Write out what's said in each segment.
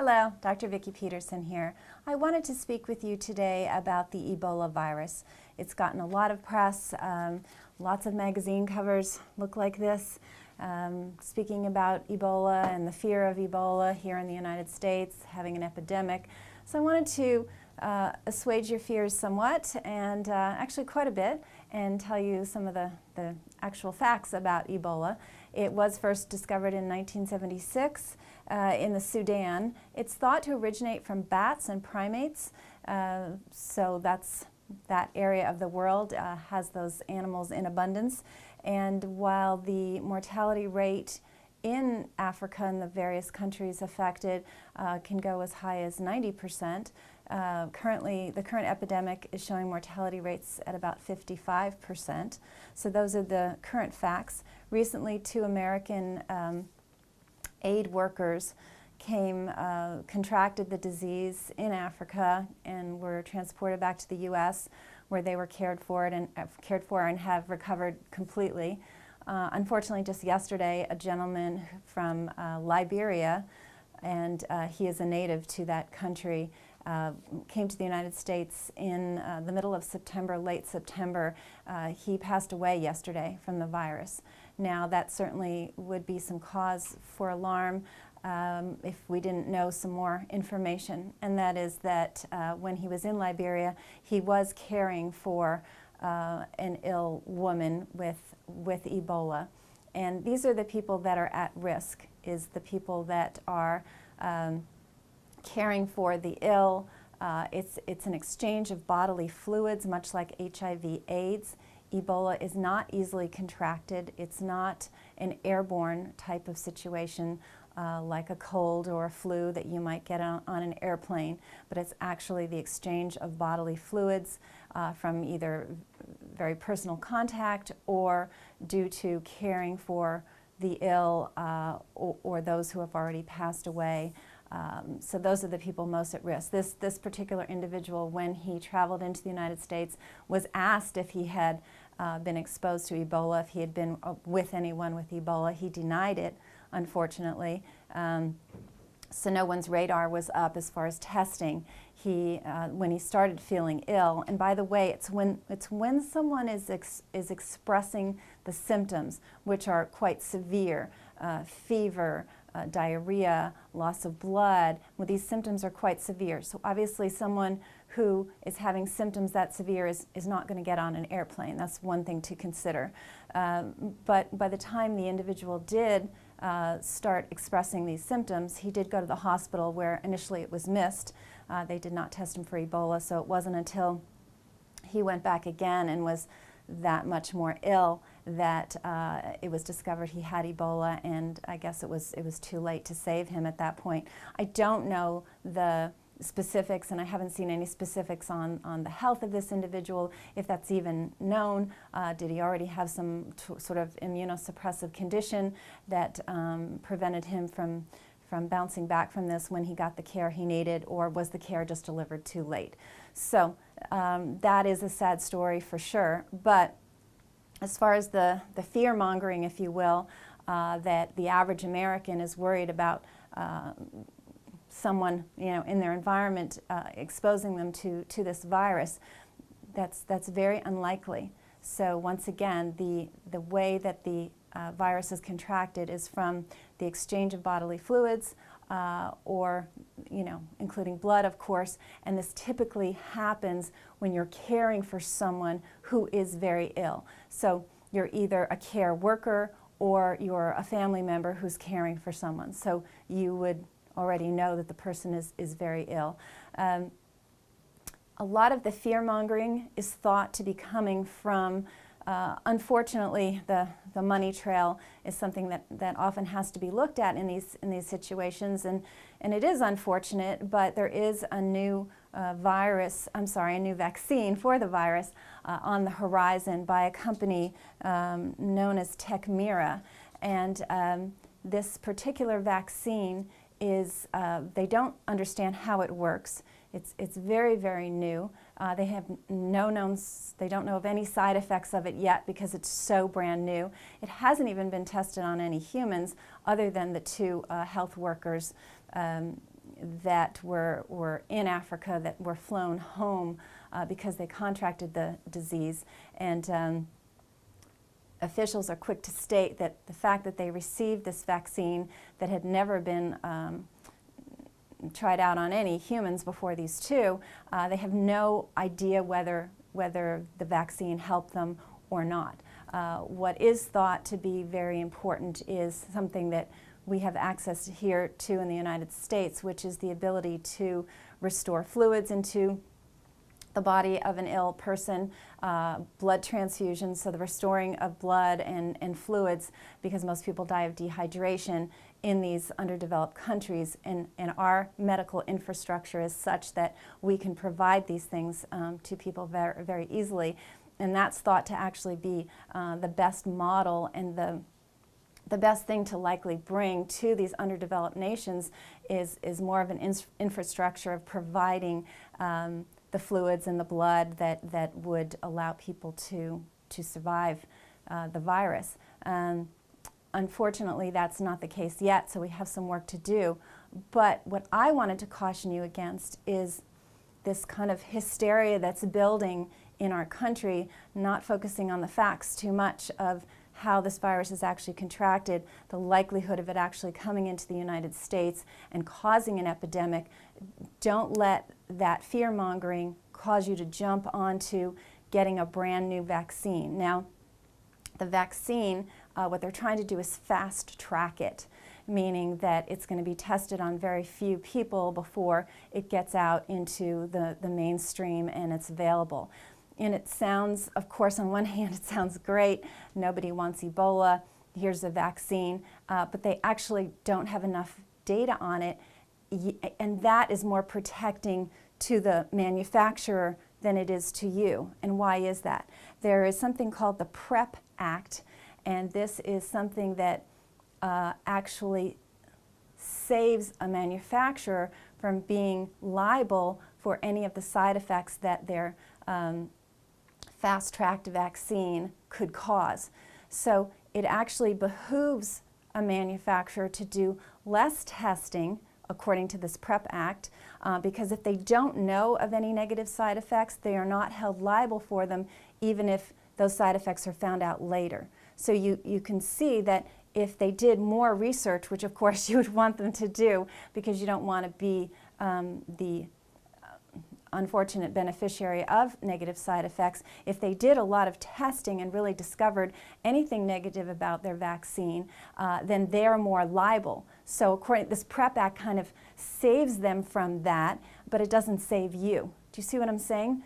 Hello, Dr. Vicki Peterson here. I wanted to speak with you today about the Ebola virus. It's gotten a lot of press. Lots of magazine covers look like this, speaking about Ebola and the fear of Ebola here in the United States, having an epidemic. So I wanted to assuage your fears somewhat, and actually quite a bit, and tell you some of the actual facts about Ebola. It was first discovered in 1976 in the Sudan. It's thought to originate from bats and primates, so that area of the world has those animals in abundance. And while the mortality rate in Africa and the various countries affected can go as high as 90%, currently the current epidemic is showing mortality rates at about 55%. So those are the current facts. Recently, 2 American aid workers contracted the disease in Africa and were transported back to the U.S., where they were cared for and have recovered completely. Unfortunately, just yesterday, a gentleman from Liberia, and he is a native to that country, came to the United States in the middle of September, late September. He passed away yesterday from the virus. Now, that certainly would be some cause for alarm if we didn't know some more information, and that is that when he was in Liberia, he was caring for an ill woman with Ebola. And these are the people that are at risk, is the people that are caring for the ill. It's an exchange of bodily fluids, much like HIV/AIDS. Ebola is not easily contracted. It's not an airborne type of situation like a cold or a flu that you might get on an airplane, but it's actually the exchange of bodily fluids from either very personal contact or due to caring for the ill or those who have already passed away. So those are the people most at risk. This particular individual, when he traveled into the United States, was asked if he had been exposed to Ebola, if he had been with anyone with Ebola. He denied it, unfortunately. So no one's radar was up as far as testing. When he started feeling ill, and by the way, it's when someone is expressing the symptoms, which are quite severe, fever, diarrhea, loss of blood. Well, these symptoms are quite severe. So obviously someone who is having symptoms that severe is not going to get on an airplane. That's one thing to consider. But by the time the individual did start expressing these symptoms, he did go to the hospital, where initially it was missed. They did not test him for Ebola, so it wasn't until he went back again and was that much more ill that it was discovered he had Ebola, and I guess it was too late to save him at that point. I don't know the specifics, and I haven't seen any specifics on the health of this individual, if that's even known. Did he already have some sort of immunosuppressive condition that prevented him from bouncing back from this when he got the care he needed, or was the care just delivered too late? So that is a sad story for sure. But as far as the fear-mongering, if you will, that the average American is worried about someone in their environment exposing them to this virus, that's very unlikely. So once again, the way that the virus is contracted is from the exchange of bodily fluids, or including blood, of course, and this typically happens when you're caring for someone who is very ill. So you're either a care worker or you're a family member who's caring for someone. So you would already know that the person is very ill. A lot of the fear-mongering is thought to be coming from, unfortunately, the money trail is something that often has to be looked at in these situations, and it is unfortunate, but there is a new a new vaccine for the virus on the horizon by a company known as Techmira, and this particular vaccine is, they don't understand how it works. It's very, very new. They have they don't know of any side effects of it yet because it's so brand new. It hasn't even been tested on any humans other than the 2 health workers that were in Africa that were flown home because they contracted the disease. And officials are quick to state that the fact that they received this vaccine that had never been tried out on any humans before these two, they have no idea whether the vaccine helped them or not. What is thought to be very important is something that we have access here to in the United States, which is the ability to restore fluids into the body of an ill person, blood transfusions, so the restoring of blood and fluids, because most people die of dehydration in these underdeveloped countries, and our medical infrastructure is such that we can provide these things to people very, very easily. And that's thought to actually be the best model and the best thing to likely bring to these underdeveloped nations is more of an infrastructure of providing the fluids and the blood that would allow people to survive the virus. Unfortunately, that's not the case yet, so we have some work to do. But what I wanted to caution you against is this kind of hysteria that's building in our country, not focusing on the facts too much of how this virus is actually contracted, the likelihood of it actually coming into the United States and causing an epidemic. Don't let that fear-mongering cause you to jump onto getting a brand new vaccine. Now, the vaccine, what they're trying to do is fast-track it, meaning that it's going to be tested on very few people before it gets out into the mainstream and it's available. And it sounds, of course, on one hand, it sounds great. Nobody wants Ebola. Here's a vaccine. But they actually don't have enough data on it. And that is more protecting to the manufacturer than it is to you. And why is that? There is something called the PrEP Act. And this is something that actually saves a manufacturer from being liable for any of the side effects that their fast-tracked vaccine could cause. So it actually behooves a manufacturer to do less testing according to this PrEP Act, because if they don't know of any negative side effects, they are not held liable for them, even if those side effects are found out later. So you can see that if they did more research, which of course you would want them to do because you don't want to be the unfortunate beneficiary of negative side effects, if they did a lot of testing and really discovered anything negative about their vaccine, then they're more liable. So according, this PrEP Act kind of saves them from that, but it doesn't save you. Do you see what I'm saying?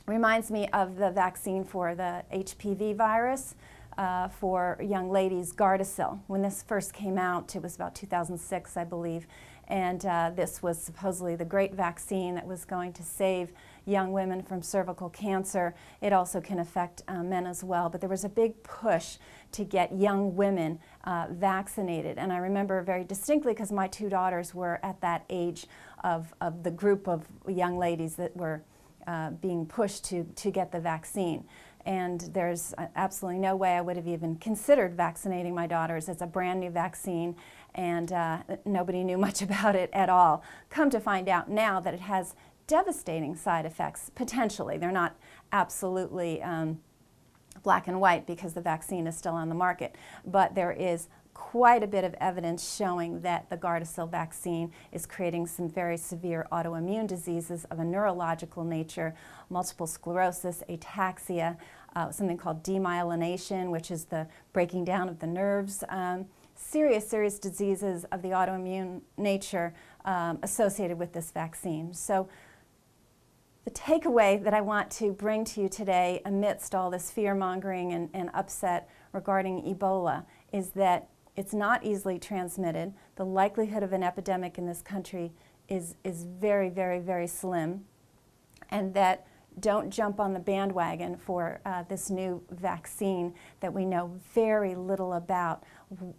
Reminds me of the vaccine for the HPV virus for young ladies, Gardasil. When this first came out, it was about 2006, I believe. And this was supposedly the great vaccine that was going to save young women from cervical cancer. It also can affect men as well. But there was a big push to get young women vaccinated. And I remember very distinctly because my two daughters were at that age of the group of young ladies that were being pushed to get the vaccine. And there's absolutely no way I would have even considered vaccinating my daughters. It's a brand new vaccine, and nobody knew much about it at all. Come to find out now that it has devastating side effects, potentially. They're not absolutely black and white because the vaccine is still on the market, but there is quite a bit of evidence showing that the Gardasil vaccine is creating some very severe autoimmune diseases of a neurological nature, multiple sclerosis, ataxia, something called demyelination, which is the breaking down of the nerves, serious diseases of the autoimmune nature associated with this vaccine. So the takeaway that I want to bring to you today amidst all this fear-mongering and upset regarding Ebola is that it's not easily transmitted. The likelihood of an epidemic in this country is very, very, very slim. And that don't jump on the bandwagon for this new vaccine that we know very little about.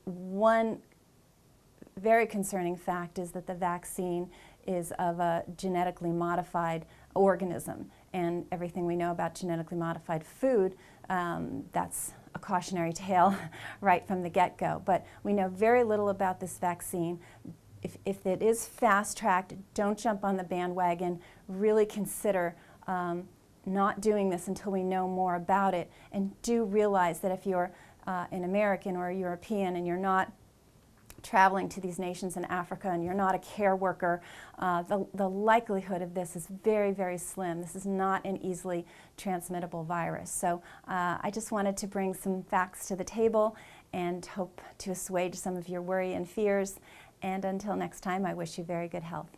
One very concerning fact is that the vaccine is of a genetically modified organism. And everything we know about genetically modified food, that's a cautionary tale right from the get-go. But we know very little about this vaccine. if it is fast-tracked, don't jump on the bandwagon. Really consider not doing this until we know more about it. And do realize that if you're an American or a European and you're not traveling to these nations in Africa and you're not a care worker, the likelihood of this is very, very slim. This is not an easily transmittable virus. So I just wanted to bring some facts to the table and hope to assuage some of your worry and fears. And until next time, I wish you very good health.